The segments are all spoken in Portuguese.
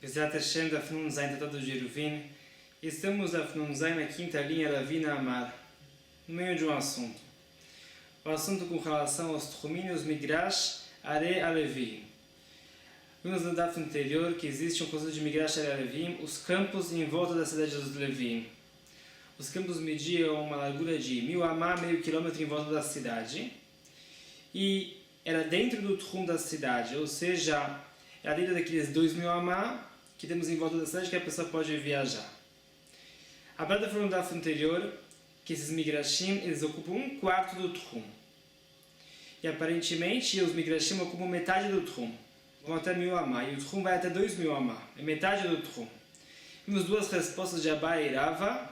Bezerra Hashem da Fnun Zain Tratado de Eruvin. Estamos na Fnun Zain na quinta linha Ravina Amar, no meio de um assunto. O assunto com relação aos Tchumim, os Migrash, Are Alevim. Vimos no daf anterior que existe um conceito de Migrash Are Alevim, os campos em volta da cidade dos Levim. Os campos mediam uma largura de 1000 amá, meio quilômetro em volta da cidade. E era dentro do Tchum da cidade, ou seja, era dentro daqueles 2000 amá que temos em volta da cidade que a pessoa pode viajar. A Brada falou no daf anterior que esses Migrashim, eles ocupam 1/4 do Tchum. E aparentemente os Migrashim ocupam metade do Tchum. Vão até 1000 amá, e o Tchum vai até 2000 amá, é metade do Tchum. Vimos duas respostas de Abai e Rava.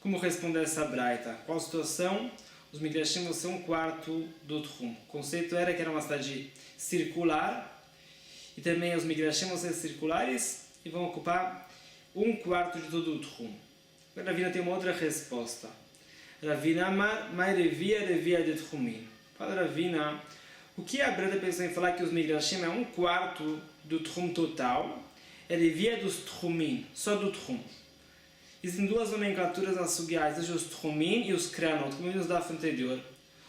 Como responder essa braita? Qual situação? Os Migrashim vão ser 1/4 do Tchum. O conceito era que era uma cidade circular, e também os Migrashim vão ser circulares e vão ocupar 1/4 de todo o Tchum. A Ravina tem uma outra resposta. Ravina Amar, Mai Revia de Tchumim. Fala Ravina, o que a Breda pensou em falar que os Migrashim é 1/4 do Tchum total? É Revia dos Tchumim, só do Tchum. Existem duas nomenclaturas nas sugiás, os Tchumim e os Kranot, como vimos no daf anterior.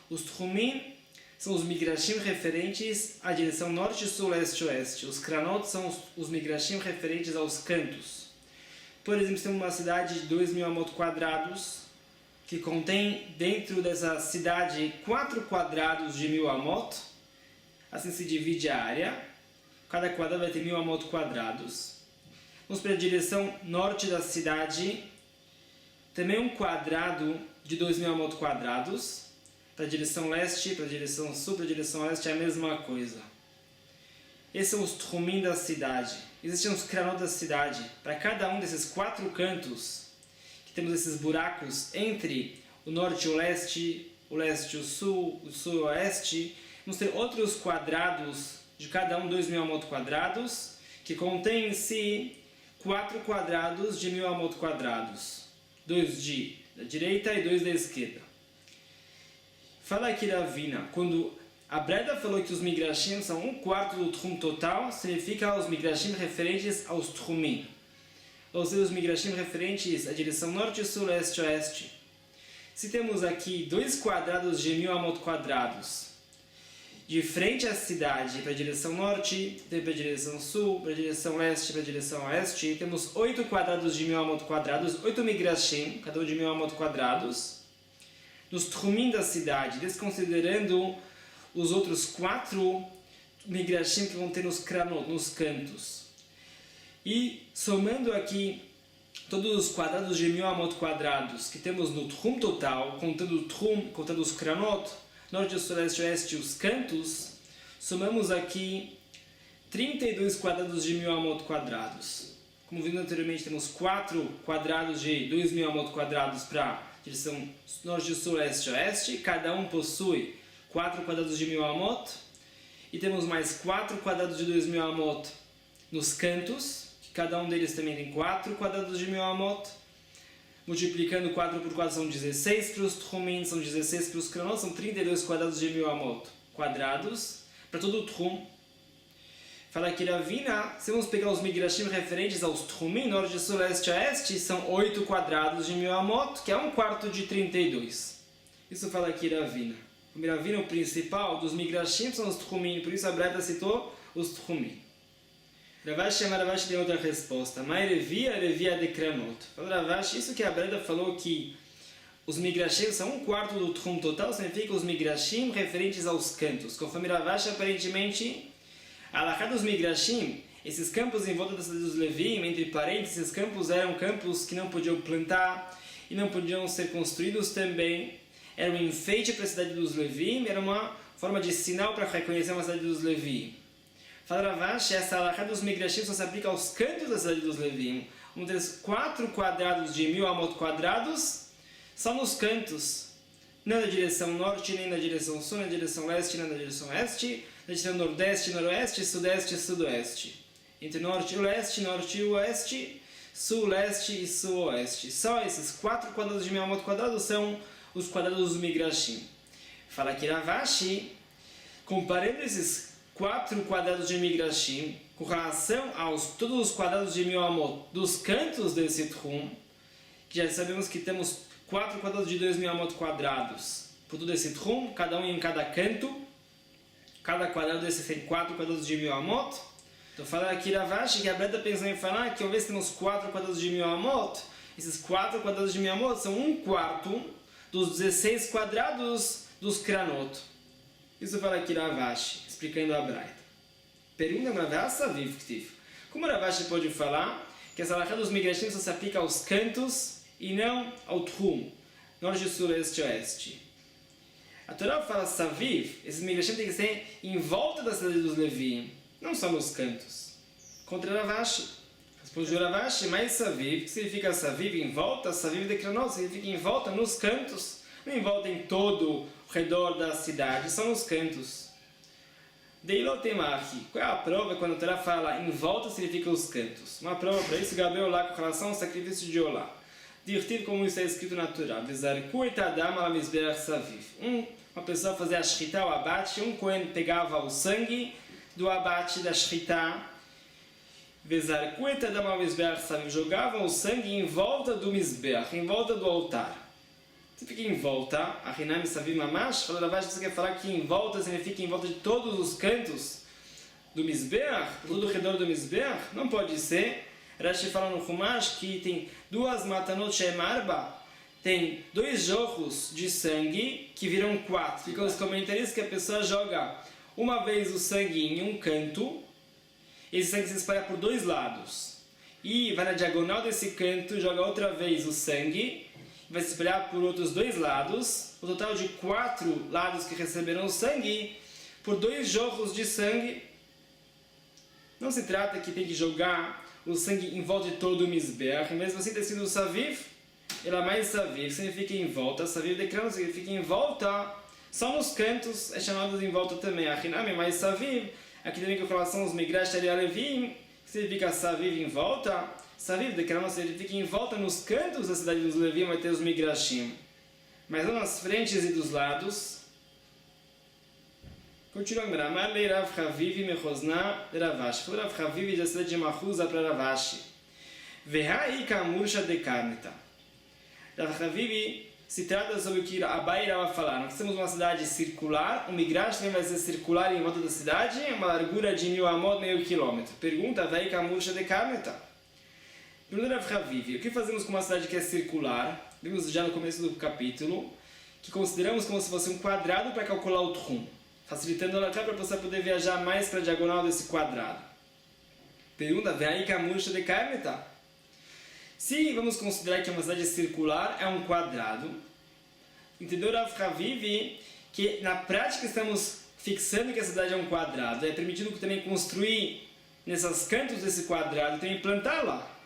Os Tchumim são os Migrashim referentes à direção norte, sul, leste e oeste. Os Kranot são os Migrashim referentes aos cantos. Por exemplo, temos uma cidade de 2000 amot quadrados, que contém dentro dessa cidade 4 quadrados de 1000 amot. Assim se divide a área. Cada quadrado vai ter 1000 amot quadrados. Vamos para a direção norte da cidade. Também um quadrado de 2000 amot quadrados. Para a direção leste, para a direção sul, para a direção oeste é a mesma coisa. Esses são os Tchumim da cidade. Existem os Kranot da cidade. Para cada um desses 4 cantos, que temos esses buracos entre o norte e o leste e o sul e o oeste, vamos ter outros quadrados de cada um 2000 amot quadrados, que contém em si 4 quadrados de 1000 amot quadrados. 2 da direita e 2 da esquerda. Fala aqui Ravina, quando a Breda falou que os Migrashim são 1/4 do Tchum total, significa os Migrashim referentes aos Tchumim. Ou seja, os Migrashim referentes à direção norte, sul, leste e oeste. Se temos aqui 2 quadrados de 1000 amot quadrados, de frente à cidade para a direção norte, para a direção sul, para a direção leste, para a direção oeste, temos 8 quadrados de 1000 amot quadrados, 8 Migrashim, cada um de 1000 amot quadrados, nos Tchumim da cidade, desconsiderando os outros 4 Migrashim que vão ter nos Kranot, nos cantos. E somando aqui todos os quadrados de 1000 amot quadrados que temos no Tchum total, contando o Tchum, contando os Kranot, norte, sul, leste, oeste e os cantos, somamos aqui 32 quadrados de 1000 amot quadrados. Como vimos anteriormente, temos 4 quadrados de 2000 amot quadrados para a direção norte, sul, leste e oeste. Cada um possui 4 quadrados de 1000 amot. E temos mais 4 quadrados de 2000 amot nos cantos, que cada um deles também tem 4 quadrados de 1000 amot. Multiplicando 4 por 4 são 16 para os Tchumim, são 16 para os Kranot, são 32 quadrados de 1000 amot quadrados para todo o Tchum. Fala aqui Ravina, se vamos pegar os Migrashim referentes aos Tchumim, norte, sul, leste e oeste, são 8 quadrados de 1000 amot, que é 1/4 de 32. Isso fala aqui Ravina. O Ravina, o principal dos Migrashim são os Tchumim, por isso a Breda citou os Tchumim. Ravashi tem outra resposta. Mai Revia de Kranot. Fala Ravashi, isso que a Breda falou que os Migrashim são 1/4 do Tchum total, significa os Migrashim referentes aos cantos. Conforme Ravashi, aparentemente, a alahá dos Migrashim, esses campos em volta da cidade dos Levim, entre parênteses, esses campos eram campos que não podiam plantar e não podiam ser construídos também. Era um enfeite para a cidade dos Levim, era uma forma de sinal para reconhecer uma cidade dos Levim. Fala Ravashi, essa alahá dos Migrashim só se aplica aos cantos da cidade dos Levim. Vamos ter 4 quadrados de 1000 amot quadrados, só nos cantos. Não na direção norte, nem na direção sul, nem na direção leste, nem na direção oeste, na direção nordeste, noroeste, sudeste e sudoeste. Entre norte e oeste, sul, leste e sul-oeste. Só esses 4 quadrados de 1000 amot quadrados são os quadrados dos Migrashim. Fala aqui Ravashi, comparando esses 4 quadrados de Migrashim com relação aos todos os quadrados de 1000 amot dos cantos desse Tchum, que já sabemos que temos 4 quadrados de 2000 amot quadrados por todo esse Tchum, cada um em cada canto. Cada quadrado desse tem 4 quadrados de 1000 amot. Então fala aqui Ravashi que a Breta pensou em falar que uma vez temos 4 quadrados de 1000 amot, esses 4 quadrados de 1000 amot são 1/4 dos 16 quadrados dos Kranot. Isso fala aqui Ravashi, explicando a Braita. Pergunta Ravashi Saviv Ktiv. Como Ravashi pode falar que essa halakha dos migrashim só se aplica aos cantos e não ao Tchum, norte, sul, este e oeste? A Torá fala Saviv, esses migrashim tem que ser em volta da cidade dos Levi, não só nos cantos. Contra Ravashi. Responde Ravashi, mais Saviv, que significa Saviv em volta, Saviv de Kranot, significa em volta nos cantos, não em volta em todo o redor da cidade, só nos cantos. Deilotemaki, qual é a prova quando a Torá fala em volta significa os cantos? Uma prova para isso, Gabriel lá com relação ao sacrifício de Olá. Dirtiv como está escrito na Torá, Bezarku et Adam ala mizbeach Saviv. Uma pessoa fazia a Shrita, o abate, Cohen pegava o sangue do abate da Shrita, Bezarku et Adam ala mizbeach Saviv, jogavam o sangue em volta do mizbeach, em volta do altar. Você fica em volta, a Rinami Saviv Mamash, fala Ravashi que você quer falar que em volta significa em volta de todos os cantos do Mizbeach, todo o redor do Mizbeach? Não pode ser. Rashi fala no Chumash que tem 2 matanot shem arba, tem 2 jorros de sangue que viram 4. Ficam os comentaristas que a pessoa joga uma vez o sangue em um canto, esse sangue se espalha por 2 lados, e vai na diagonal desse canto, joga outra vez o sangue, vai se espalhar por outros 2 lados, o total de 4 lados que receberam o sangue, por 2 jorros de sangue. Não se trata que tem que jogar o sangue em volta de todo o Mizbeach, mesmo assim ter sido o Saviv, ela mais Saviv, significa em volta, Saviv de Kranot significa em volta, só nos cantos é chamado em volta também, a Hinami mais Saviv, aqui também com relação aos Migrash Alevim, significa Saviv em volta, Saviv de Kranot significa em volta nos cantos da cidade dos Levi, vai ter os Migrashim, mas não nas frentes e dos lados. Continuando, Ramar le Rav Chavivi mechozna de Ravashi. Foi Rav Chavivi da cidade de Machuza para Ravashi. Vehai kamursha de karnita. Rav Chavivi se trata sobre o que Abai irá falar. Nós temos uma cidade circular, o Migrash também vai ser circular em volta da cidade, uma largura de 1000 amot, meio quilômetro. Pergunta, Vehai kamursha de karnita. Pergunta Rav Chavivi, o que fazemos com uma cidade que é circular? Vimos já no começo do capítulo, que consideramos como se fosse um quadrado para calcular o Tchum, facilitando a para a pessoa poder viajar mais para a diagonal desse quadrado. Pergunta, Vehai kamursha de karnita. Se vamos considerar que uma cidade circular é um quadrado, entendeu Rav Chavivi que na prática estamos fixando que a cidade é um quadrado, é permitido também construir nesses cantos desse quadrado e também plantar lá.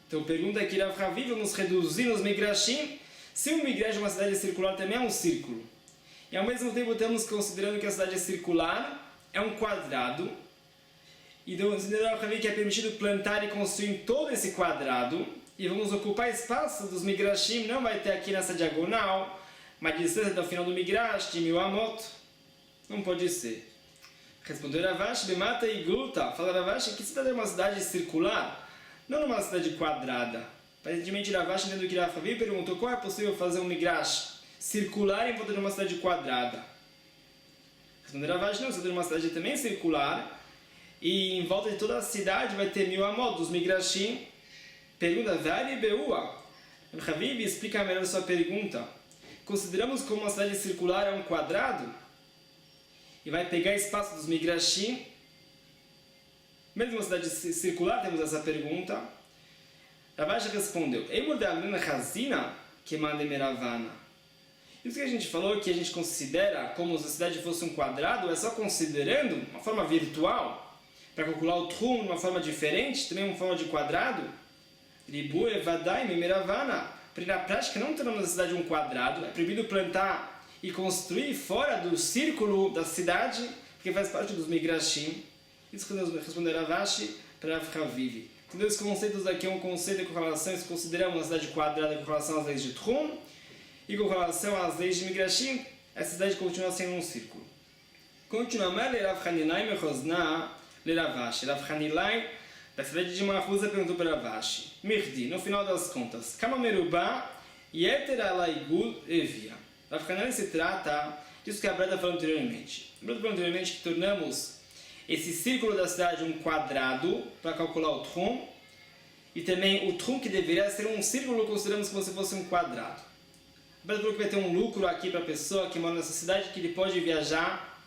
Então pergunta aqui Rav Chavivi, vamos reduzir os Migrashim, se o Migrash de uma cidade circular também é um círculo, e ao mesmo tempo estamos considerando que a cidade é circular, é um quadrado, e então Rav Chavivi que é permitido plantar e construir em todo esse quadrado, e vamos ocupar espaço dos Migrashim, não vai ter aqui nessa diagonal, uma distância até o final do Migrash de 1000 amot, não pode ser. Respondeu Ravashi, Bemata e Gluta, fala Ravashi que cidade é uma cidade circular, não numa cidade quadrada. Aparentemente Ravashi, entendendo que Rav Chavivi perguntou qual é possível fazer um Migrash circular em volta de uma cidade quadrada. Respondeu Ravashi, não, cidade de uma cidade também circular, e em volta de toda a cidade vai ter 1000 amot dos Migrashim. Pergunta, Vali Beua. Rav Chavivi explica melhor a sua pergunta. Consideramos como uma cidade circular é um quadrado, e vai pegar espaço dos Migrashim. Mesmo uma cidade circular, temos essa pergunta. Ravashi respondeu, Eimur de Alina Chazina, que manda Meravana. Isso que a gente falou, que a gente considera como se a cidade fosse um quadrado, é só considerando uma forma virtual, para calcular o Tchum de uma forma diferente, também uma forma de quadrado. Ribu Evadai Meravana. Porque na prática não tornamos a cidade um quadrado, é proibido plantar e construir fora do círculo da cidade, porque faz parte dos Migrashim. Isso que respondeu Ravashi para Rav Chavivi. Então, esses conceitos aqui é um conceito com relação, se consideramos uma cidade quadrada com relação às leis de Tchum, e com relação às leis de Migrashim, a cidade continua sendo um círculo. Continua, Rav Chaninai mechozna le Ravashi. Rav Hanilai, da cidade de Mahuza, perguntou para Ravashi. Mirdi, no final das contas, Kama Merubá, Yeter Alaigul Evia. Rav Hanilai se trata disso que a Brada falou anteriormente. A Brada falou anteriormente que tornamos esse círculo da cidade um quadrado para calcular o Tchum, e também o Tchum que deveria ser um círculo, consideramos como se fosse um quadrado. A Brada falou que vai ter um lucro aqui para a pessoa que mora nessa cidade, que ele pode viajar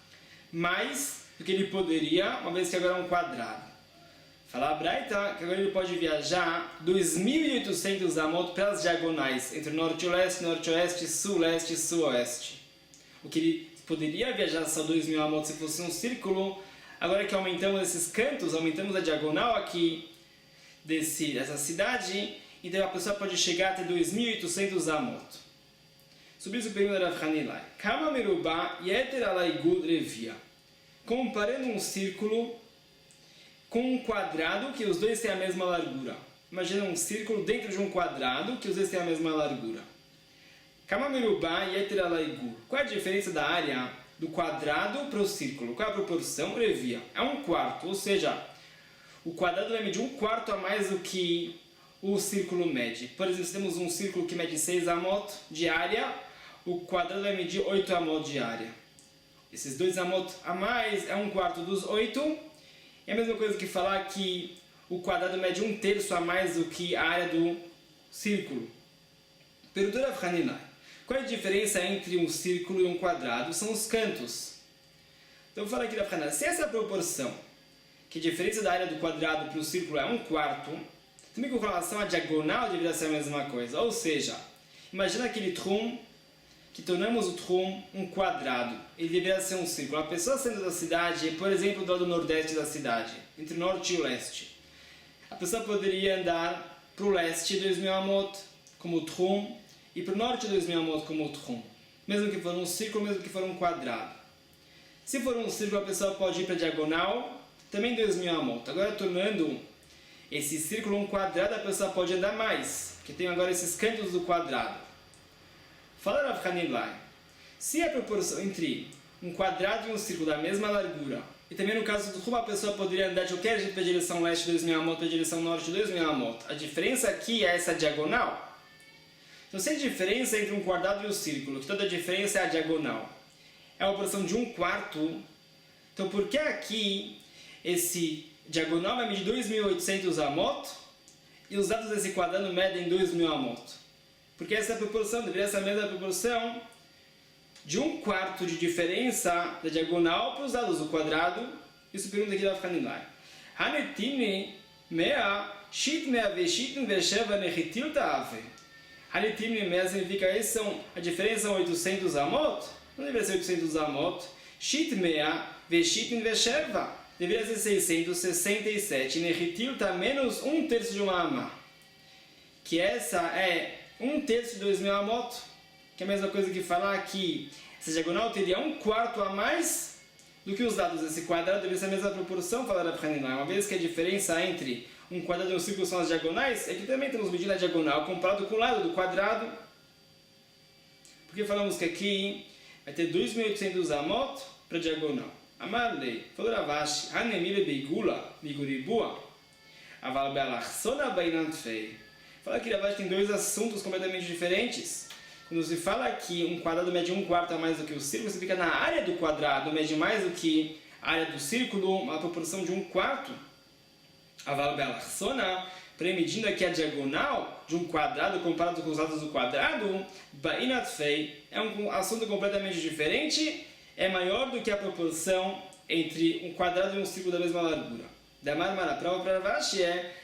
mais do que ele poderia, uma vez que agora é um quadrado. Fala a Braita que agora ele pode viajar 2.800 amot pelas diagonais, entre norte e leste, norte-oeste, sul-leste e sul-oeste. O que ele poderia viajar só 2.000 amot se fosse um círculo, agora que aumentamos esses cantos, aumentamos a diagonal aqui dessa cidade, então a pessoa pode chegar até 2.800 amot. Sobre isso pergunta Rav Hanilai. Kama merubá yeter alaigud revia. Comparando um círculo com um quadrado que os dois têm a mesma largura. Imagina um círculo dentro de um quadrado que os dois têm a mesma largura. Kama merubá yeter alaigud. Qual é a diferença da área do quadrado para o círculo? Qual é a proporção? Revia. É um quarto, ou seja, o quadrado vai medir um quarto a mais do que o círculo mede. Por exemplo, se temos um círculo que mede 6 amot de área, o quadrado vai medir 8 amot de área. Esses 2 amot a mais é um quarto dos 8. É a mesma coisa que falar que o quadrado mede 1/3 a mais do que a área do círculo. Pergunta Rav Hanilai. Qual é a diferença entre um círculo e um quadrado? São os cantos. Então, vou falar aqui Rav Hanilai. Se essa é a proporção, que a diferença da área do quadrado para o círculo é um quarto, também com relação à diagonal deveria ser a mesma coisa. Ou seja, imagina aquele Tchum, que tornamos o Tchum um quadrado. Ele deveria ser um círculo. A pessoa saindo da cidade, por exemplo, do lado nordeste da cidade, entre o norte e o leste. A pessoa poderia andar para o leste 2.000 amot, como o Tchum, e para o norte 2.000 amot, como o Tchum. Mesmo que for um círculo, mesmo que for um quadrado. Se for um círculo, a pessoa pode ir para a diagonal, também 2.000 amot. Agora, tornando esse círculo um quadrado, a pessoa pode andar mais, porque tem agora esses cantos do quadrado. Fala Rav Hanilai, se a proporção entre um quadrado e um círculo da mesma largura, e também no caso do Tchum, a pessoa poderia andar de qualquer jeito para a direção leste 2.000 amot, para a direção norte 2.000 amot. A diferença aqui é essa diagonal. Então, se a diferença entre um quadrado e um círculo, que toda a diferença é a diagonal, é uma proporção de 1/4, então por que aqui esse diagonal vai medir 2.800 amot e os lados desse quadrado medem 2.000 amot? Porque essa proporção deveria ser a mesma proporção de 1/4 de diferença da diagonal para os lados do quadrado. Isso pergunta aqui da Rav Hanilai. Hanetini mea shit mea veshitin vesheva nechitil ta'ave. Hanetini mea significa a diferença são 800 amot? Não deveria ser 800 amot. Shit mea veshitin vesheva. Deveria ser 667. Nechitil está menos 1/3 de uma amá. Que essa é 1/3 de 2.000 amot, que é a mesma coisa que falar que essa diagonal teria 1/4 a mais do que os lados desse quadrado, deveria ser a mesma proporção, falar Rav Hanilai. Uma vez que a diferença entre um quadrado e um círculo são as diagonais, aqui também temos medindo a diagonal comparado com o lado do quadrado, porque falamos que aqui vai ter 2.800 amot para a diagonal. Amarlei, falou Ravashi, Hanemile beigula, biguribua, aval bealachsona bainantfei. Fala que Ravashi tem 2 assuntos completamente diferentes. Quando se fala que um quadrado mede 1/4 a mais do que o círculo, significa na área do quadrado mede mais do que a área do círculo, uma proporção de 1/4. Aval bealachsona, medindo aqui a diagonal de um quadrado comparado com os lados do quadrado, bainantfei, é um assunto completamente diferente, é maior do que a proporção entre um quadrado e um círculo da mesma largura. Da marmara, a prova para Ravashi é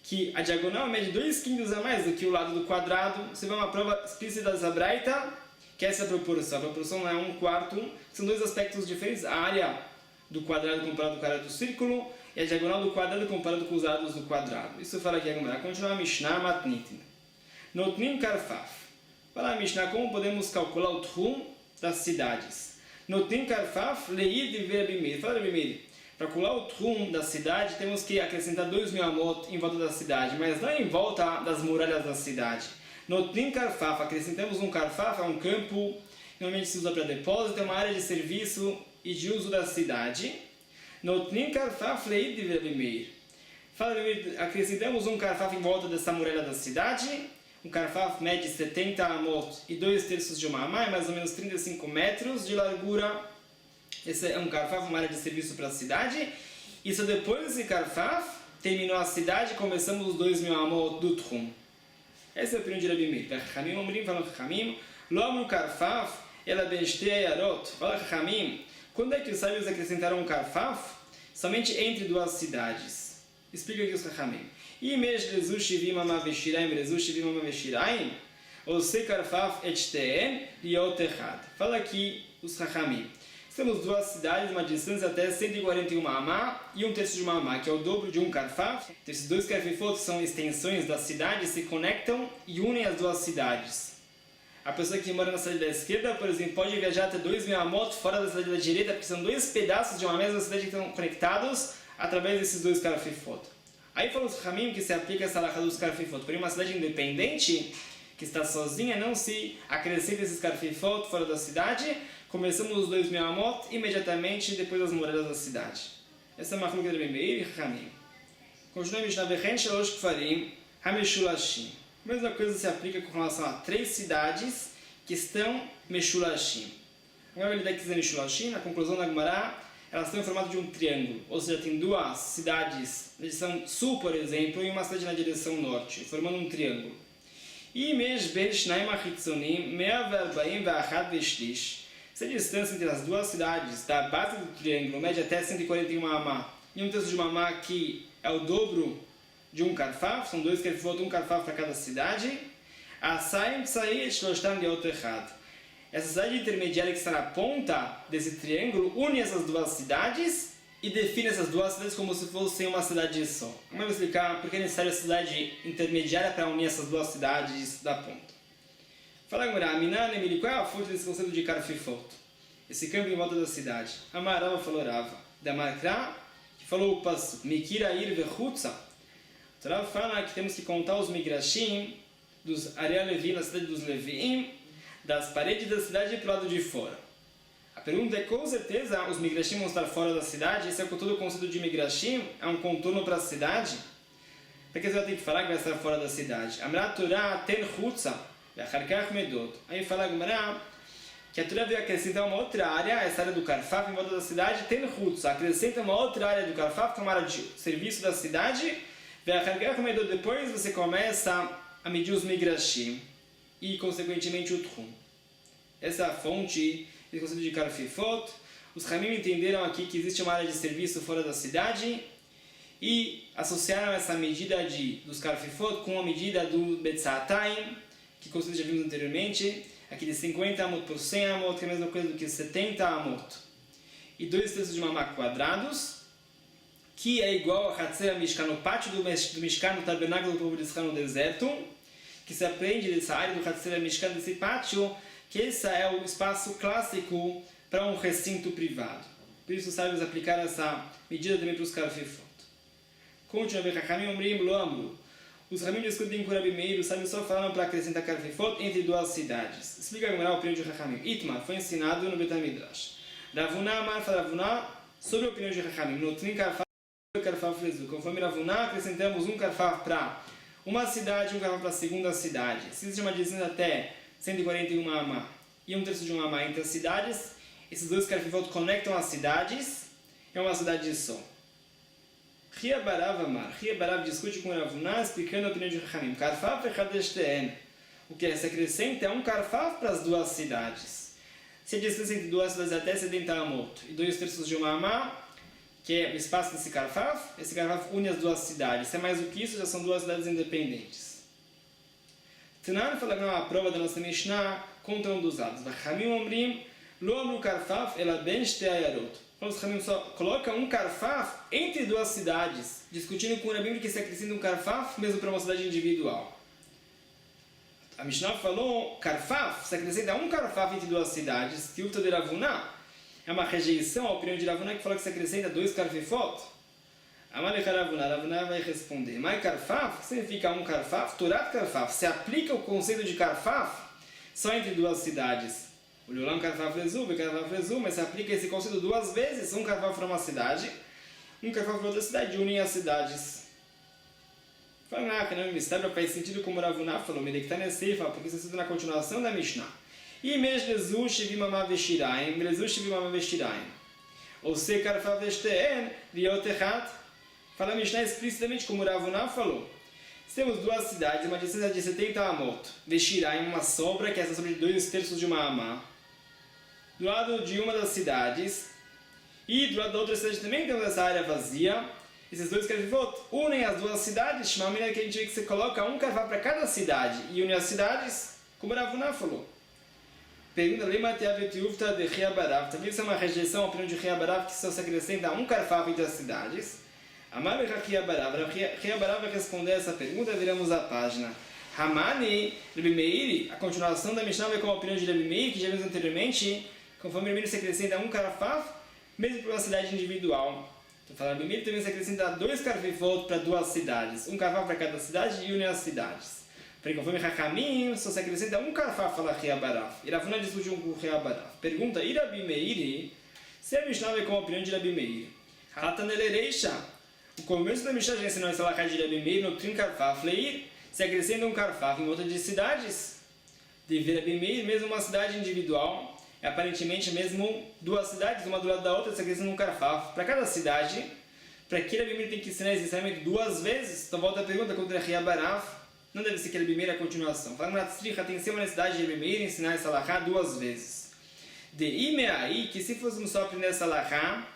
que a diagonal mede 2/5 a mais do que o lado do quadrado. Você vê uma prova explícita da Braita, que essa é a proporção. A proporção não é 1/4, são 2 aspectos diferentes. A área do quadrado comparado com a área do círculo e a diagonal do quadrado comparado com os lados do quadrado. Isso fala aqui agora. Continua a Mishnah Matnitin. Notnim Karfaf. Fala a Mishnah como podemos calcular o Tchum das cidades. Notnim Karfaf leid de Verabimir. Fala Verabimir. Para calcular o Tchum da cidade, temos que acrescentar 2.000 amot em volta da cidade, mas não em volta das muralhas da cidade. Notnim Karfaf, acrescentamos um Karfaf, é um campo, normalmente se usa para depósito, é uma área de serviço e de uso da cidade. Notnim karfaf leid de Rabi Meir. Fala, acrescentamos um karfaf em volta dessa muralha da cidade. Um karfaf mede 70 amot e 2/3 de uma amá, mais ou menos 35 metros de largura. Esse é um karfaf, uma área de serviço para a cidade. E só depois desse karfaf, terminou a cidade e começamos os 2.000 amot do Tchum. Essa é a opinião de Rabi Meir. Chachamim omrim, falam Chachamim, lo amru karfaf, ela beste ayarot. Fala Chachamim, quando é que os sábios acrescentaram um karfaf? Somente entre duas cidades. Explica aqui os Chachamim. Imesh lezu shivim ama veshiraim, lezu shivim ama veshiraim, ou se karfaf et shteen, liot echad. Fala aqui os Chachamim. Temos duas cidades, uma distância até 141 amá e 1/3 de uma amá, que é o dobro de um karfaf. Então, esses dois karfifot são extensões da cidade, se conectam e unem as duas cidades. A pessoa que mora na cidade da esquerda, por exemplo, pode viajar até 2.000 amot fora da cidade da direita, porque são dois pedaços de uma mesma cidade que estão conectados através desses dois karfifot. Aí falou os Ramim que se aplica essa halakha dos karfifot. Porém, uma cidade independente, que está sozinha, não se acrescenta esses karfifot fora da cidade. Começamos os 2.000 amot imediatamente depois das muralhas da cidade. Essa é uma halakha de Rabi Meir e Ramim. Continuamos na Vechen Shalosh Kfarim HaMeshulashim. A mesma coisa se aplica com relação a 3 cidades que estão Meshulashim. Agora ele dá aqui Meshulashim, na conclusão da Gemara, elas estão em formato de um triângulo. Ou seja, tem duas cidades na direção sul, por exemplo, e uma cidade na direção norte, formando um triângulo. E Mesh Ben Shnaim Achitzonim 141 Veshlish. Se a distância entre as duas cidades da base do triângulo mede até 141 amá e 1/3 de uma amá que é o dobro de um karfaf, são 2 karfifot, um karfaf para cada cidade, essa cidade intermediária que está na ponta desse triângulo une essas duas cidades e define essas duas cidades como se fossem uma cidade só. Vamos explicar por que é necessária a cidade intermediária para unir essas duas cidades da ponta. Fala agora, qual é a fonte desse conceito de karfifot? Esse campo em volta da cidade. Amarava falou Rava. Damarkra, que falou o passo, Mikira ir vechutza. O Torá fala que temos que contar os migrashim dos Area Levi, na cidade dos Leviim, das paredes da cidade para o lado de fora. A pergunta é, com certeza, os migrashim vão estar fora da cidade? Esse é todo o conceito de migrashim, é um contorno para a cidade? Para que você vai ter que falar que vai estar fora da cidade? Amrat Torah ten chutza. Aí fala a Gemara que a Torá veio acrescentar uma outra área, essa área do karfaf em volta da cidade, ten chutza, acrescenta uma outra área do karfaf, que é uma área de serviço da cidade, depois você começa a medir os migrashim e, consequentemente, o tchum. Essa é a fonte do conceito de karfifot. Os Ramim entenderam aqui que existe uma área de serviço fora da cidade e associaram essa medida dos karfifot com a medida do betzatayim, que conceito já vimos anteriormente, aqui de 50 amot por 100 amot, que é a mesma coisa do que 70 amot. E 2/3 de uma amá quadrados, que é igual a Hatzer Mishkan, no pátio do Mishkan, no tabernáculo do povo de Israel no deserto, que se aprende dessa área do Hatzer Mishkan, desse pátio, que esse é o espaço clássico para um recinto privado. Por isso os sábios aplicaram essa medida também para os karfifot. Continua, Chachamim omrim lo amru. Os Ramim discutem com o Rabi Meir, os sábios só falaram para acrescentar karfifot entre duas cidades. Explica a opinião de Chachamim. Itmar foi ensinado no Betamidrash. Ravuna Amar fala Ravuna sobre a opinião de Chachamim. Notrim karfaf lezu. Conforme Ravuna, acrescentamos um karfaf para uma cidade e um karfaf para a segunda cidade. Se existe uma distância até 141 amá e 1/3 de uma amá entre as cidades, esses dois karfifot conectam as cidades, é uma cidade só. Ria Barav Amar. Ria Barav discute com Ravuna, explicando a opinião de Chachamim. Karfaf echad eshteen. O que se acrescenta é um karfaf para as duas cidades. Se a distância entre duas cidades é até 70 amot e 2/3 de uma amá, que é o espaço desse karfaf, esse karfaf une as duas cidades. Se é mais do que isso, já são duas cidades independentes. Tanan fala que a prova da nossa Mishnah contra um dos lados. Chachamim omrim lo amru karfaf ela ben shte ayarot. Os Ramim só colocam um karfaf entre duas cidades, discutindo com o Rabim que se acrescenta um karfaf mesmo para uma cidade individual. A Mishnah falou, karfaf, se acrescenta um karfaf entre duas cidades, tiuta de Ravuna, é uma rejeição à opinião de Ravuna que fala que se acrescenta 2 karfifot. Amalek Ravuna vai responder, mas karfaf significa um karfaf, Torat karfaf, se aplica o conceito de karfaf só entre duas cidades. O Leolam Karfaf Lezu, Karfaf Lezu, mas se aplica esse conceito duas vezes, um Karfaf para uma cidade, um Karfaf para outra cidade, unem as cidades. Fala, não, mistério faz sentido como Rav Huna falou, Medektan Seifa, porque isso é tudo na continuação da Mishnah. E Mesh Lezu Shivimama Veshiraim, Lezu Shivimama Veshiraim. Ou se Karfaf Veshteen, Liot Echat. Fala a Mishnah explicitamente como Rav Huna falou. Temos duas cidades, uma distância de 70 amot. Veshiraim, uma sobra, que é essa sobra de 2/3 de uma amá. Do lado de uma das cidades, e do lado da outra cidade também temos essa área vazia. Esses dois karfifot unem as duas cidades, uma maneira que a gente vê que você coloca um karfá para cada cidade e une as cidades, como Rav Huna falou. Pergunta, Lema Teavetiuvta de Riabarav. Também isso é uma rejeição ao opinião de Riabarav, que só se acrescenta um karfá entre as cidades. Amar Riabarav vai responder essa pergunta, viramos a página. Hamani, Rebbe Meir, a continuação da Mishnah vai com a opinião de Rebbe Meir, que já vimos anteriormente, conforme Rebbe Meir se acrescenta um karfá, mesmo para uma cidade individual. Então, falando Rebbe Meir também se acrescenta 2 karfifot para 2 cidades, um karfá para cada cidade e une as cidades. Porém, conforme Hakamim, só se acrescenta um karfá, fala Riabarav. E Rav Huna discutiu com Riabarav. Pergunta, e Rebbe Meir, se a Mishnah vai com a opinião de Rebbe Meir? Hatanelereisha. O começo da Mishnah já ensinou essa alahá de Rebbe Meir no Trin Karfaf Leir, se acrescenta um Karfaf em outra de cidades. Dever Rebbe Meir, mesmo uma cidade individual, é aparentemente mesmo 2 cidades, uma do lado da outra, se acrescenta um Karfaf para cada cidade. Para que Rebbe Meir tem que ensinar esse ensinamento 2 vezes? Então volta a pergunta contra Riabarav. Não deve ser que Rebbe Meir é a continuação. Falando na Tzricha, tem que ser uma necessidade de Rebbe Meir ensinar essa alahá 2 vezes. De Imeai, que se fôssemos só aprender essa alahá,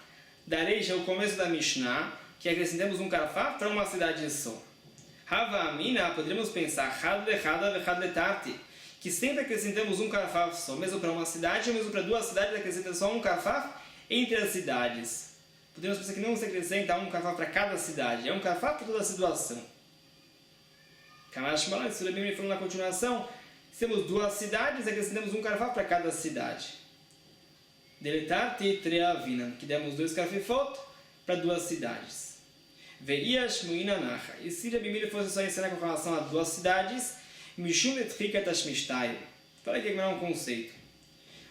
darei já o começo da Mishnah, que acrescentamos um karfá para uma cidade só. Hava Amina, poderíamos pensar, que sempre acrescentamos um karfá só, mesmo para uma cidade, ou mesmo para 2 cidades, acrescenta só um karfá entre as cidades. Poderíamos pensar que não se acrescenta um karfá para cada cidade, é um karfá para toda a situação. Kamash Malan, isso Rebbe Meir falou na continuação, temos 2 cidades, acrescentamos um karfá para cada cidade. Deletar-te treavina, que demos 2 karfifot para 2 cidades. Veias muina nacha. E se Rebbe Meir fosse só ensinar com relação a 2 cidades, mishum etrika tashmishtai. Fala aqui que é um conceito.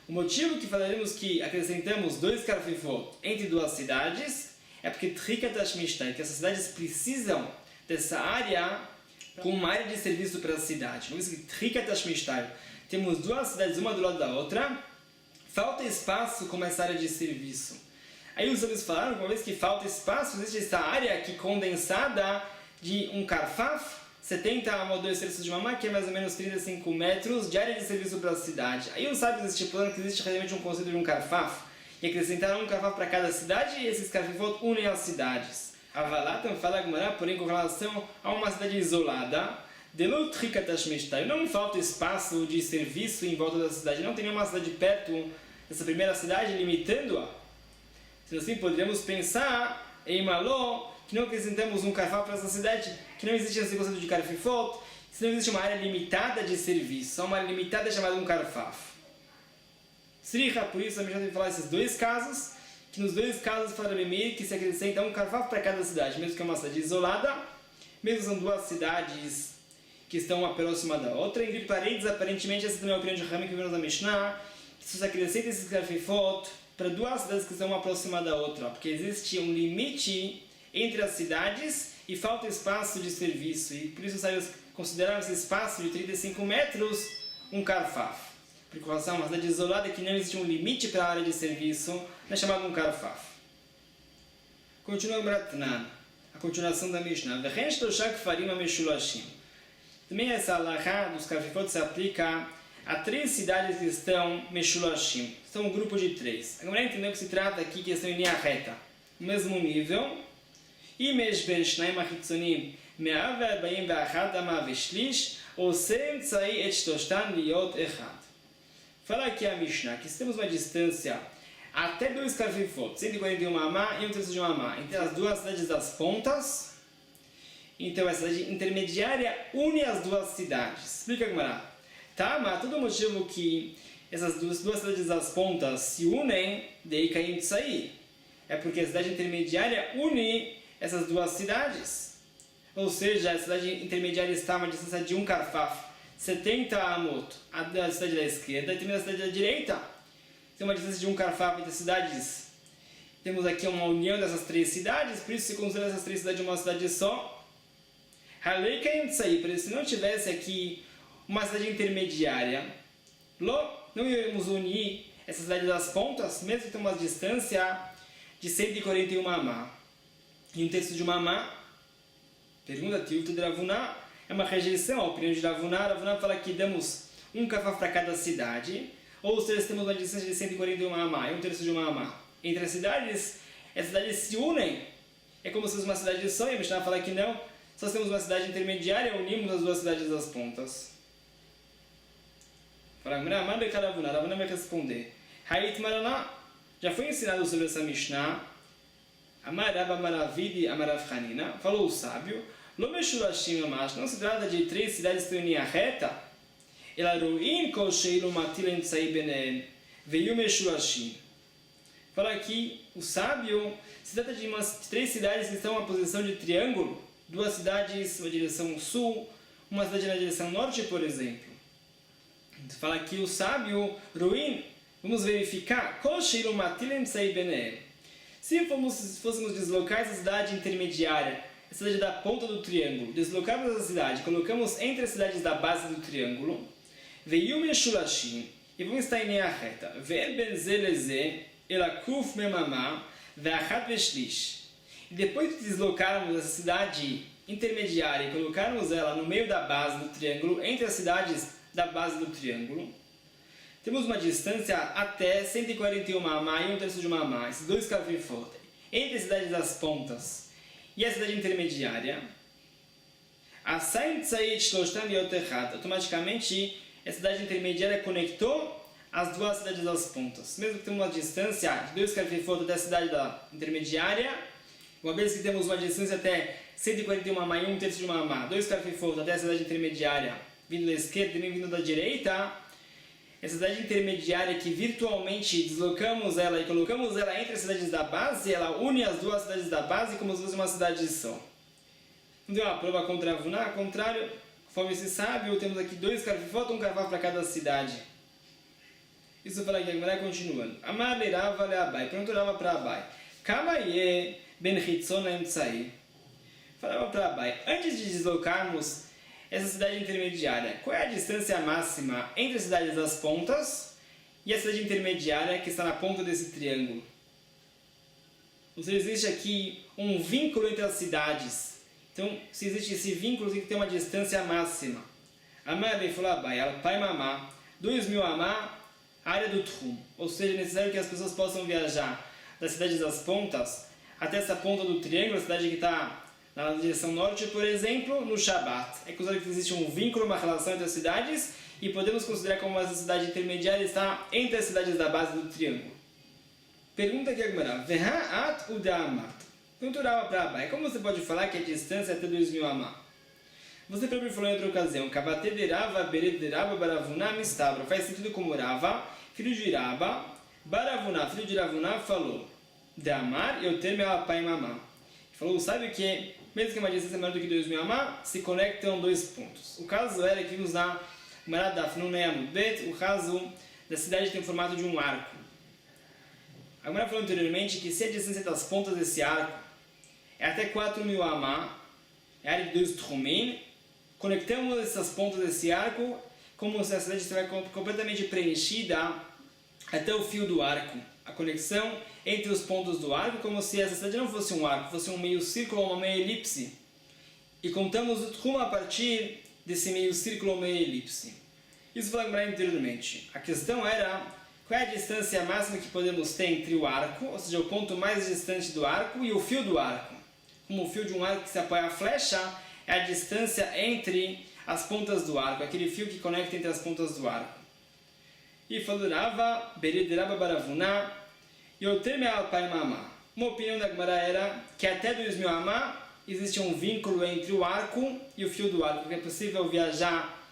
O motivo que falaremos que acrescentamos 2 karfifot entre 2 cidades é porque trika tashmishtai, que essas cidades precisam dessa área como uma área de serviço para a cidade. Não é isso que trika tashmishtai. Temos 2 cidades, uma do lado da outra, falta espaço como essa área de serviço. Aí os sábios falaram que uma vez que falta espaço, existe essa área aqui condensada de um karfaf, 70 a 2/3 de uma amá, que é mais ou menos 35 metros de área de serviço para a cidade. Aí os sábios estipularam que existe realmente um conceito de um karfaf, e acrescentaram um karfaf para cada cidade, e esses karfifot unem as cidades. Avalatam fala Gemara, porém com relação a uma cidade isolada, não falta espaço de serviço em volta da cidade, não tem nenhuma cidade perto dessa primeira cidade, limitando-a. Então assim, poderíamos pensar em Maló, que não acrescentamos um karfá para essa cidade, que não existe esse conceito de karfifot, se não existe uma área limitada de serviço, só uma área limitada chamada um karfaf. Sriha, por isso a gente tem que falar esses 2 casos, que nos 2 casos fala Rebbe Meir que se acrescenta um karfaf para cada cidade, mesmo que é uma cidade isolada, mesmo são 2 cidades que estão uma próxima da outra, entre paredes, aparentemente essa também é a opinião de Rami que vimos na Mishnah, que se acrescenta esses karfifot para 2 cidades que estão uma próxima da outra, porque existe um limite entre as cidades e falta espaço de serviço, e por isso os sábios consideraram esse espaço de 35 metros um karfaf. Porque com relação a uma cidade isolada que não existe um limite para a área de serviço, não é chamado um karfaf. Continua Bratnan, a continuação da Mishnah. Também essa alahá dos karfifot se aplica a 3 cidades que estão meshulashim. São um grupo de 3. Agora entendeu que se trata aqui que estão em linha reta. No mesmo nível. E ben shnaim achitzonim me'av ve'arba'im ve'achad ama ve'shlish osem tzai et shtoshtan liot echad. Fala aqui a Mishnah que se temos uma distância até 2 karfifot, 141 amá e 1/3 de uma amá, entre as 2 cidades das pontas, então a cidade intermediária une as 2 cidades. Explica, Gemara. Tá, mas todo motivo que essas duas cidades das pontas se unem, daí caem tzai, é porque a cidade intermediária une essas 2 cidades. Ou seja, a cidade intermediária está a uma distância de um karfaf 70 amot da cidade da esquerda e termina a cidade da direita. Tem uma distância de um carfaf entre cidades. Temos aqui uma união dessas três cidades, por isso se considera essas três cidades uma cidade só. Se não tivesse aqui uma cidade intermediária, não iríamos unir essa cidade das pontas, mesmo que tenha uma distância de 141 amá. E um terço de uma amá, pergunta Tilta de Ravuna, é uma rejeição à opinião de Ravuna. Ravuna fala que damos um cafaf para cada cidade, ou seja, temos uma distância de 141 amá, e um terço de uma amá. Entre as cidades se unem, é como se fosse uma cidade só, e a Mishnah fala que não, só temos uma cidade intermediária, unimos as duas cidades das pontas. Fala, Ravuna vai responder. Hait Maraná, já foi ensinado sobre essa Mishnah. Amar Rabba Maravidi Amarav Hanina, falou o sábio, Lomeshurashim Amash, não se trata de três cidades que estão em linha reta. Elaruin Kol Sheilu Matilen Tsai Benen, Veio Meshurashim. Fala aqui, o sábio, se trata de três cidades que estão em uma posição de triângulo, duas cidades na direção sul, uma cidade na direção norte, por exemplo. Fala aqui o sábio, Ruin, vamos verificar, Kol Sheilu Matilen Tsai Benen. Se fôssemos deslocar essa cidade intermediária, a cidade da ponta do triângulo, deslocarmos essa cidade, colocamos entre as cidades da base do triângulo, veio Meshurashim, e vão estar em linha reta. Ver ben zeleze, elakuf memamá, ve'achat veshlish. E depois de deslocarmos essa cidade intermediária e colocarmos ela no meio da base do triângulo, entre as cidades da base do triângulo, temos uma distância até 141 amá e um terço de uma amá, esses dois carfifot, entre as cidades das pontas e a cidade intermediária. Automaticamente, a cidade intermediária conectou as duas cidades das pontas. Mesmo que temos uma distância de dois carfifot até a cidade da intermediária, uma vez que temos uma distância até 141 amá e um terço de uma amá, dois carfifot até a cidade intermediária, vindo da esquerda e também vindo da direita, essa cidade intermediária que virtualmente deslocamos ela e colocamos ela entre as cidades da base, ela une as duas cidades da base como se fosse uma cidade só. Não deu uma prova contra Ravuna, ao contrário, conforme se sabe, temos aqui dois carfifot, um carfaf para cada cidade. Isso fala aqui, agora continuando. Amar le Rava le Abai, perguntou Rava para Abai. Kama ye ben hitzon emtzai. Falava para Abai, antes de deslocarmos essa cidade intermediária, qual é a distância máxima entre as cidades das pontas e a cidade intermediária que está na ponta desse triângulo? Ou seja, existe aqui um vínculo entre as cidades. Então, se existe esse vínculo, tem que ter uma distância máxima. Amar bem falou Abai, Alpai Mamá, 2000 amá, área do Tchum. Ou seja, é necessário que as pessoas possam viajar das cidades das pontas até essa ponta do triângulo, a cidade que está na direção norte, por exemplo, no Shabat. É considerado que existe um vínculo, uma relação entre as cidades e podemos considerar como essa cidade intermediária está entre as cidades da base do triângulo. Pergunta aqui agora. Veha'at u'da'amat. Perguntou para Abai, como você pode falar que a distância é até 2000 amá? Você próprio falou em outra ocasião, Kabate de Rava, Bered de Rava, Baravuna, Mistabra. Faz sentido como Rava, filho de Rava, Baravuna, filho de Ravuna, falou de Amar e o termo é Alpai Mamá. Falou, sabe que mesmo que uma distância maior do que 2000 amá, se conectam dois pontos. O caso era que vimos na Maradaf, no Yamudbet, o caso da cidade tem o formato de um arco. Agora falou anteriormente que se a distância das pontas desse arco é até 4000 amá, é a área de 2 tchumim, conectamos essas pontas desse arco como se a cidade estivesse completamente preenchida até o fio do arco. A conexão entre os pontos do arco, como se essa cidade não fosse um arco, fosse um meio círculo ou uma meia elipse. E contamos o Tchum a partir desse meio círculo ou meia elipse. Isso foi lembrado anteriormente. A questão era qual é a distância máxima que podemos ter entre o arco, ou seja, o ponto mais distante do arco, e o fio do arco. Como o fio de um arco que se apoia à flecha, é a distância entre as pontas do arco, aquele fio que conecta entre as pontas do arco. E falou Rava, Bered Rava Baravuna, e o termo é Alpai Mamá. Uma opinião da Gemara era que até 2000 amá existe um vínculo entre o arco e o fio do arco, que é possível viajar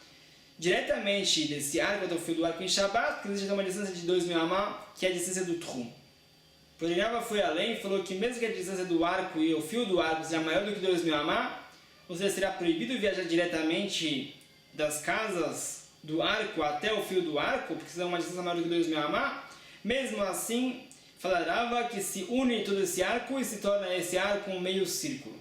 diretamente desse arco até o fio do arco em Shabat, que existe uma distância de 2000 amá, que é a distância do Tchum. Porém, Rava foi além e falou que mesmo que a distância do arco e o fio do arco seja maior do que 2000 amá, ou seja, será proibido viajar diretamente das casas do arco até o fio do arco, porque são uma distância maior do que 2.000 amá, mesmo assim, falarava que se une todo esse arco e se torna esse arco um meio círculo.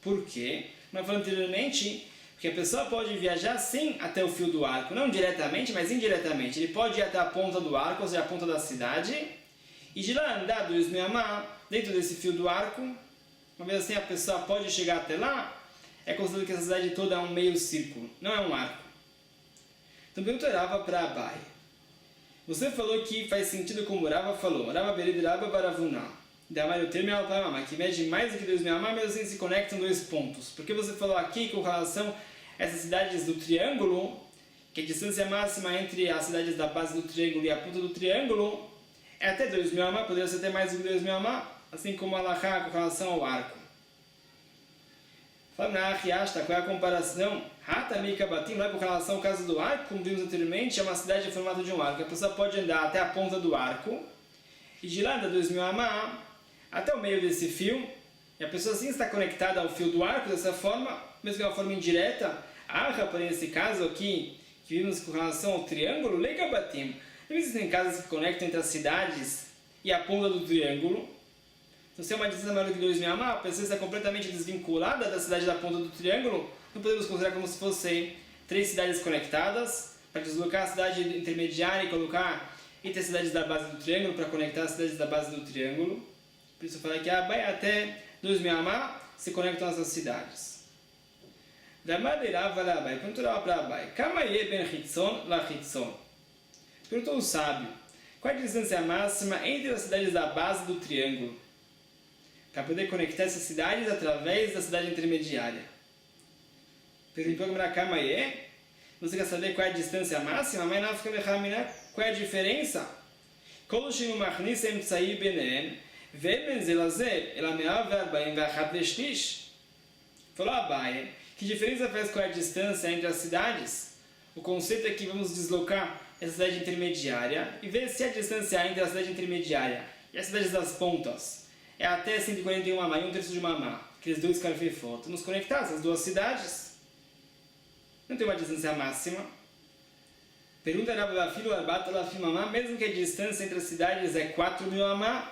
Por quê? Como eu falei anteriormente, porque a pessoa pode viajar sim até o fio do arco, não diretamente, mas indiretamente. Ele pode ir até a ponta do arco, ou seja, a ponta da cidade, e de lá andar 2.000 amá dentro desse fio do arco. Uma vez assim a pessoa pode chegar até lá, é considerado que essa cidade toda é um meio círculo, não é um arco. Então perguntou Rava para Abai. Você falou que faz sentido como Rava falou. Rava berid Rava baravuna. Damar o termo é que mede mais do que 2.000 amá, mas assim se conectam dois pontos. Porque você falou aqui com relação a essas cidades do triângulo, que a distância máxima entre as cidades da base do triângulo e a ponta do triângulo é até 2.000 amá, poderia ser até mais do que 2.000 amá, assim como a Alahá com relação ao arco. Fala na Achiasta, qual é a comparação? Hatamika Batim, não é com relação ao caso do arco, como vimos anteriormente, é uma cidade em formato de um arco. A pessoa pode andar até a ponta do arco, e de lá da 2.000 amá até o meio desse fio, e a pessoa sim está conectada ao fio do arco dessa forma, mesmo que de uma forma indireta. Arra, porém, nesse caso aqui, que vimos com relação ao triângulo, Lega Batim. Não existem casas que conectam entre as cidades e a ponta do triângulo. Então, se é uma distância maior do que 2.000 amá, a pessoa está completamente desvinculada da cidade da ponta do triângulo, não podemos considerar como se fossem 3 cidades conectadas, para deslocar a cidade intermediária e colocar entre as cidades da base do triângulo, para conectar as cidades da base do triângulo. Por isso eu falei que até 2.000 amá se conectam essas cidades. Perguntou para Abai, Kamaye ben Hitzon la Hitzon. Perguntou o sábio, qual é a distância máxima entre as cidades da base do triângulo? Para poder conectar essas cidades através da cidade intermediária. Perguntou para Kamaye, você quer saber qual é a distância máxima? Mas não fica me qual é a diferença? Kol shinu machnis emtsai benem, ve'ben zelazeh ela me'av ve'arbaim ve'achat le'shlish. Falou Abai, que diferença faz com a distância entre as cidades? O conceito é que vamos deslocar essa cidade intermediária e ver se a distância entre a cidade intermediária e as cidades das pontas é até 141 amá e 1/3 de uma amá, aqueles dois carfefot. Vamos conectar essas duas cidades. Não tem uma distância máxima. Pergunta Rav filho Arbat Alafim amá, mesmo que a distância entre as cidades é 4.000 amá,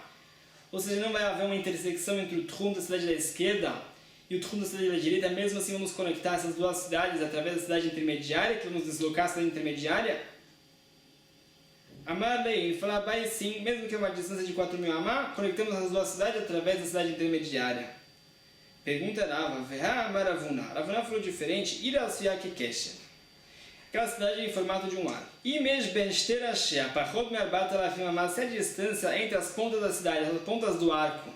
ou seja, não vai haver uma intersecção entre o trum da cidade da esquerda e o trum da cidade da direita, mesmo assim vamos conectar essas duas cidades através da cidade intermediária, que vamos deslocar a cidade intermediária. Amar Lei, ele fala Abai sim, mesmo que é uma distância de 4.000 amá, conectamos as duas cidades através da cidade intermediária. Pergunta Rava, Veha Amar Ravuna. Ravuna falou diferente, Ira Siak Kesher. Aquela cidade em formato de um ar. Imesh Ben Shter Ashea, Pachot Me'arbat Alafim amá, se a distância entre as pontas da cidade, as pontas do arco,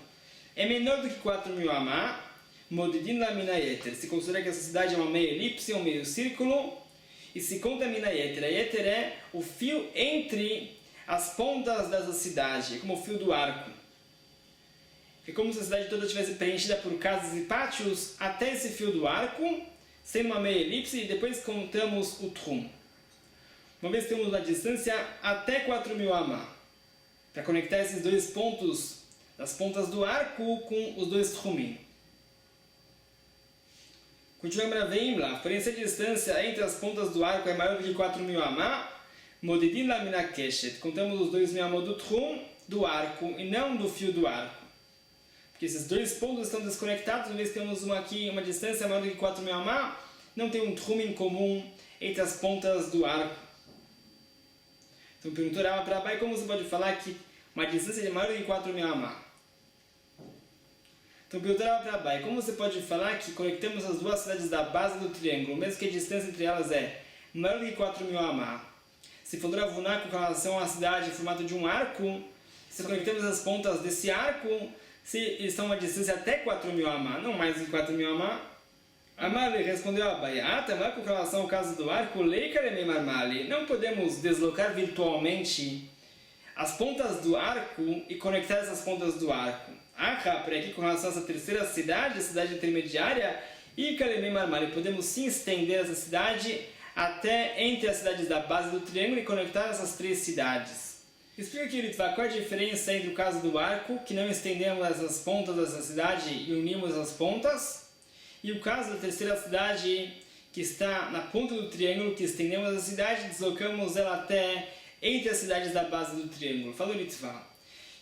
é menor do que 4.000 amá, Modidin Lamina Yeter. Se considera que essa cidade é uma meia elipse, um meio círculo, e se conta a mina Yeter. A Yeter é o fio entre as pontas dessa cidade, é como o fio do arco. É como se a cidade toda estivesse preenchida por casas e pátios até esse fio do arco, sendo uma meia elipse, e depois contamos o trum. Uma vez temos uma distância até 4.000 amá, para conectar esses dois pontos, das pontas do arco com os dois trumim. Continuamos a ver lá, porém se a distância entre as pontas do arco é maior do que 4.000 amá, Modidin Lamina Keshet, contamos os 2.000 amá do trum do arco e não do fio do arco. Porque esses dois pontos estão desconectados, uma vez temos uma distância maior do que 4.000 amá, não tem um trum em comum entre as pontas do arco. Então perguntou Rava para Abai, como você pode falar que uma distância é maior do que 4.000 amá? Então perguntou Rava para Abai, como você pode falar que conectamos as duas cidades da base do triângulo, mesmo que a distância entre elas é maior do que 4.000 amá? Se for Ravuna com relação à cidade em formato de um arco, se conectamos as pontas desse arco, se estão a uma distância até 4.000 amá, não mais do que 4.000 amá. Amali respondeu a Abai, também com relação ao caso do arco, Leikaremei Marmali, não podemos deslocar virtualmente as pontas do arco e conectar essas pontas do arco. Por aqui com relação a essa terceira cidade, a cidade intermediária, e Karemei Marmali, podemos sim estender essa cidade até entre as cidades da base do triângulo e conectar essas 3 cidades. Explica aqui, Ritva, qual é a diferença entre o caso do arco, que não estendemos essas pontas dessa cidade e unimos as pontas, e o caso da terceira cidade, que está na ponta do triângulo, que estendemos a cidade, deslocamos ela até entre as cidades da base do triângulo. Falou Ritva.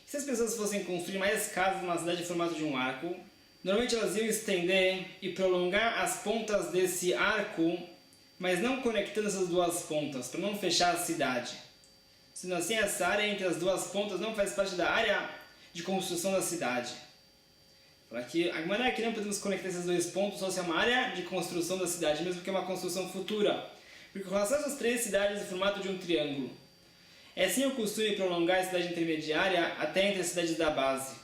Se as pessoas fossem construir mais casas numa cidade em formato de um arco, normalmente elas iam estender e prolongar as pontas desse arco, mas não conectando essas duas pontas, para não fechar a cidade. Sendo assim, essa área entre as duas pontas não faz parte da área de construção da cidade. Aqui, a maneira que não podemos conectar esses dois pontos só se é uma área de construção da cidade, mesmo que é uma construção futura. Porque com relação a essas três cidades em formato de um triângulo, é sim o costume prolongar a cidade intermediária até entre as cidades da base.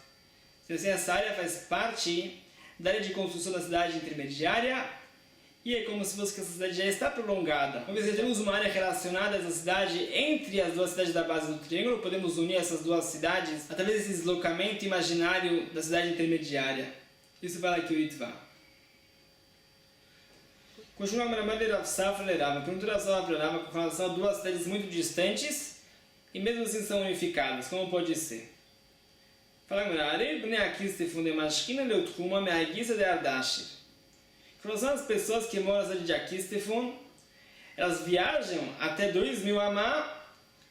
Sendo assim, essa área faz parte da área de construção da cidade intermediária e é como se fosse que essa cidade já está prolongada. Uma vez que temos uma área relacionada a essa cidade entre as duas cidades da base do triângulo, podemos unir essas duas cidades através desse deslocamento imaginário da cidade intermediária. Isso fala aqui o Ritva. Continua a Ramad Rav Safra Lerava. Perguntou Rav Safra Lerava com relação a duas cidades muito distantes e mesmo assim são unificadas. Como pode ser? Fala agora. Arei Bnei Akistefun de Mashkina Leutchuma Me'agisa de Ardashir. Com relação às pessoas que moram na cidade de Akistefun, elas viajam até 2000 amá,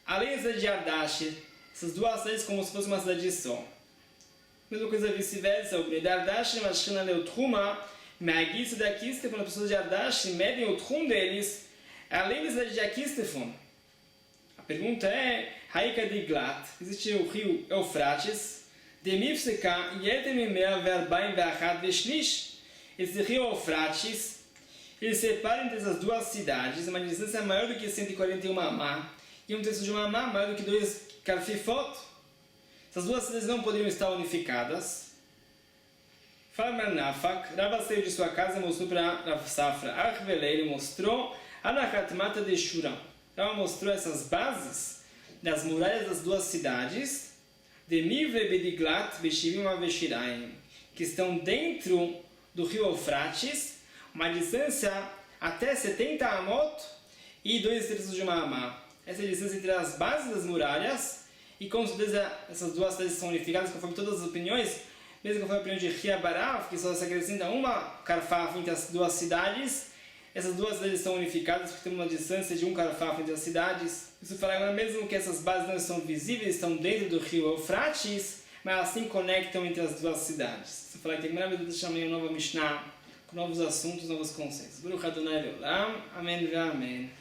além da cidade de Ardashir. Essas duas cidades como se fosse uma cidade só. Mesma coisa vice-versa, o Bnei de Ardashir, Mashkina Leutchuma, Me'agisa de Akistefun, as pessoas de Ardashir medem o tchum deles, além da cidade de Akistefun. A pergunta é, Haika de Glat, existe o rio Eufrates, Demifseka, Yetemimea, Verbaim, Ve'achad, Veshlish. Esse rio Eufrates, ele separa entre essas duas cidades uma distância maior do que 141 amá e um terço de uma amá maior do que 2 karfifot. Essas duas cidades não poderiam estar unificadas. Fala Marnafak, Rava saiu de sua casa e mostrou para Rav Safra. Archvelei, ele mostrou Anachatmata de Shura. Rava mostrou essas bases das muralhas das duas cidades de Mivre Bediglat Veshivim Aveshiraim, que estão dentro do rio Eufrates, uma distância até 70 amot e 2 terços de uma amá. Essa é a distância entre as bases das muralhas e com certeza essas duas cidades são unificadas conforme todas as opiniões, mesmo conforme a opinião de Ria Barav, que só se acrescenta uma karfaf entre as duas cidades, essas duas cidades estão unificadas porque tem uma distância de um karfaf entre as cidades. Isso fala agora mesmo que essas bases não estão visíveis, estão dentro do rio Eufrates, mas assim conectam entre as duas cidades. Você fala que a primeira vez eu chamei uma nova Mishnah, com novos assuntos, novos conceitos. Baruch Adonai Leolam. Amém.